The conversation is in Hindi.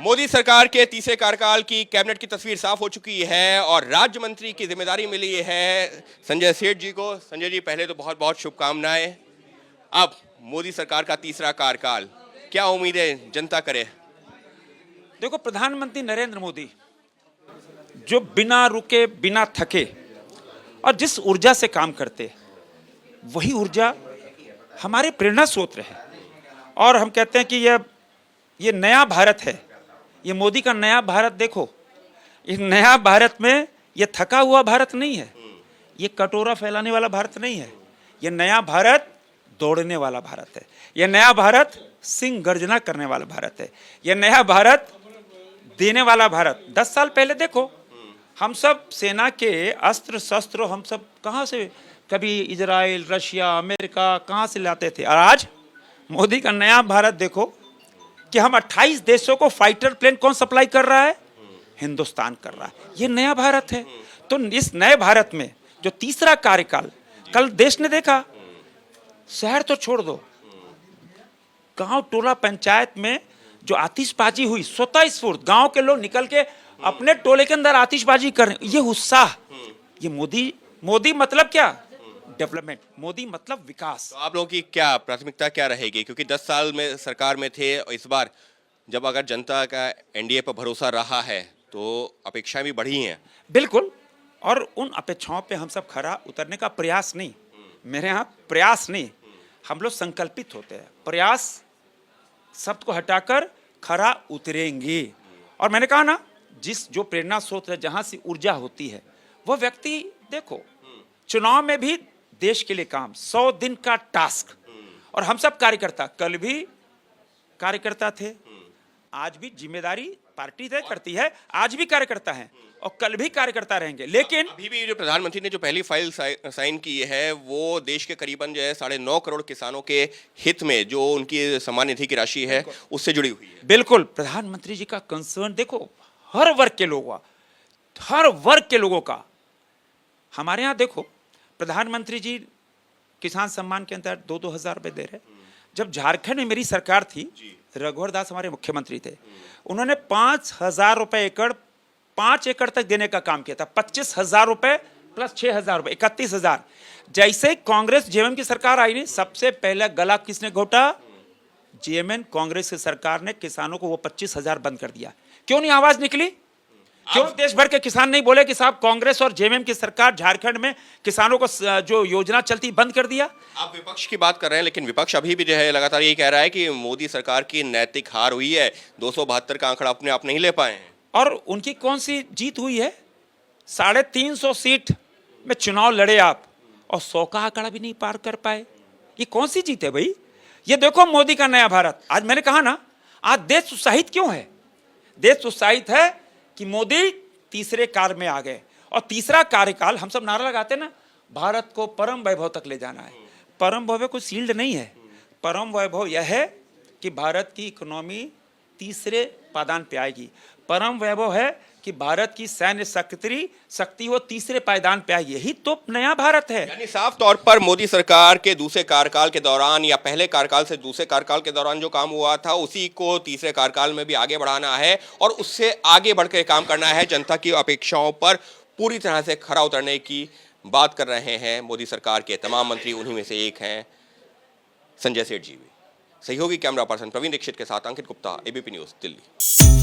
मोदी सरकार के तीसरे कार्यकाल की कैबिनेट की तस्वीर साफ हो चुकी है और राज्य मंत्री की जिम्मेदारी मिली है संजय सेठ जी को। संजय जी, पहले तो बहुत बहुत शुभकामनाएं। अब मोदी सरकार का तीसरा कार्यकाल, क्या उम्मीदें जनता करे? देखो, प्रधानमंत्री नरेंद्र मोदी जो बिना रुके बिना थके और जिस ऊर्जा से काम करते, वही ऊर्जा हमारे प्रेरणा स्रोत है। और हम कहते हैं कि ये नया भारत है, ये मोदी का नया भारत। देखो, इस नया भारत में ये थका हुआ भारत नहीं है, ये कटोरा फैलाने वाला भारत नहीं है। ये नया भारत दौड़ने वाला भारत है। ये नया भारत सिंह गर्जना करने वाला भारत है। ये नया भारत देने वाला भारत। 10 साल पहले देखो, हम सब सेना के अस्त्र शस्त्र हम सब कहाँ से, कभी इजराइल, रशिया, अमेरिका कहाँ से लाते थे। और आज मोदी का नया भारत देखो कि हम 28 देशों को फाइटर प्लेन कौन सप्लाई कर रहा है? हिंदुस्तान कर रहा है। ये नया भारत है। तो इस नए भारत में जो तीसरा कार्यकाल कल देश ने देखा, शहर तो छोड़ दो, गांव टोला पंचायत में जो आतिशबाजी हुई, स्वतः स्फूर्त गांव के लोग निकल के अपने टोले के अंदर आतिशबाजी कर रहे, ये उत्साह, ये मोदी मतलब क्या? डेवलपमेंट। मोदी मतलब विकास। तो आप लोगों की क्या प्राथमिकता क्या रहेगी? क्योंकि 10 साल में सरकार में थे और इस बार जब अगर जनता का एनडीए पर भरोसा रहा है तो अपेक्षाएं भी बढ़ी हैं। बिल्कुल, और उन अपेक्षाओं पे हम सब खरा उतरने का प्रयास नहीं, मेरे यहाँ प्रयास नहीं, हम लोग संकल्पित होते हैं। प्रयास शब्द को हटाकर खरा उतरेंगे। और मैंने कहा ना, जो प्रेरणा स्रोत है, जहां से ऊर्जा होती है, वो व्यक्ति देखो, चुनाव में भी देश के लिए काम, 100 दिन का टास्क। और हम सब कार्यकर्ता, कल भी कार्यकर्ता थे, आज भी जिम्मेदारी पार्टी तय करती है, आज भी कार्यकर्ता हैं और कल भी कार्यकर्ता रहेंगे। लेकिन अभी भी जो प्रधानमंत्री ने जो पहली फाइल साइन की है, वो देश के करीबन जो है 9.5 करोड़ किसानों के हित में जो उनकी सम्मान निधि की राशि है उससे जुड़ी हुई है। बिल्कुल, प्रधानमंत्री जी का कंसर्न देखो हर वर्ग के लोगों का। हमारे यहाँ देखो, प्रधानमंत्री जी किसान सम्मान के अंतर्गत 2-2 हज़ार रुपए दे रहे। जब झारखंड में मेरी सरकार थी, रघुवर दास हमारे मुख्यमंत्री थे, उन्होंने 5,000 रुपए एकड़, 5 एकड़ तक देने का काम किया था। 25,000 रुपए प्लस 6,000 रुपए, 31,000। जैसे कांग्रेस जेएमएम की सरकार आई नहीं, सबसे पहले गला किसने घोटा? जेएमएम कांग्रेस की सरकार ने किसानों को वो 25,000 बंद कर दिया। क्यों नहीं आवाज निकली? क्यों देश भर के किसान नहीं बोले कि साहब कांग्रेस और जेएमएम की सरकार झारखंड में किसानों को जो योजना चलती बंद कर दिया? आप विपक्ष की बात कर रहे हैं, लेकिन विपक्ष अभी भी जो है लगातार ये कह रहा है कि मोदी सरकार की नैतिक हार हुई है, 272 का आंकड़ा अपने आप नहीं ले पाए हैं। और उनकी कौन सी जीत हुई है? 350 सीट में चुनाव लड़े आप और 100 का आंकड़ा भी नहीं पार कर पाए। ये कौन सी जीत है भाई? ये देखो मोदी का नया भारत। आज मैंने कहा ना, आज देश उत्साहित क्यों है? देश उत्साहित है कि मोदी तीसरे काल में आ गए। और तीसरा कार्यकाल हम सब नारा लगाते ना, भारत को परम वैभव तक ले जाना है। परम वैभव कोई शील्ड नहीं है। परम वैभव यह है कि भारत की इकोनॉमी तीसरे पायदान पे आएगी। परम वैभव है कि भारत की सैन्य शक्ति वो तीसरे पायदान पे आएगी। यही तो नया भारत है। यानी साफ तौर पर मोदी सरकार के दूसरे कार्यकाल के दौरान या पहले कार्यकाल से दूसरे कार्यकाल के दौरान जो काम हुआ था, उसी को तीसरे कार्यकाल में भी आगे बढ़ाना है और उससे आगे बढ़कर काम करना है। जनता की अपेक्षाओं पर पूरी तरह से खरा उतरने की बात कर रहे हैं मोदी सरकार के तमाम मंत्री। उन्हीं में से एक हैं संजय सेठ जी भी। सहयोगी कैमरा पर्सन प्रवीण दीक्षित के साथ अंकित गुप्ता, एबीपी न्यूज़, दिल्ली।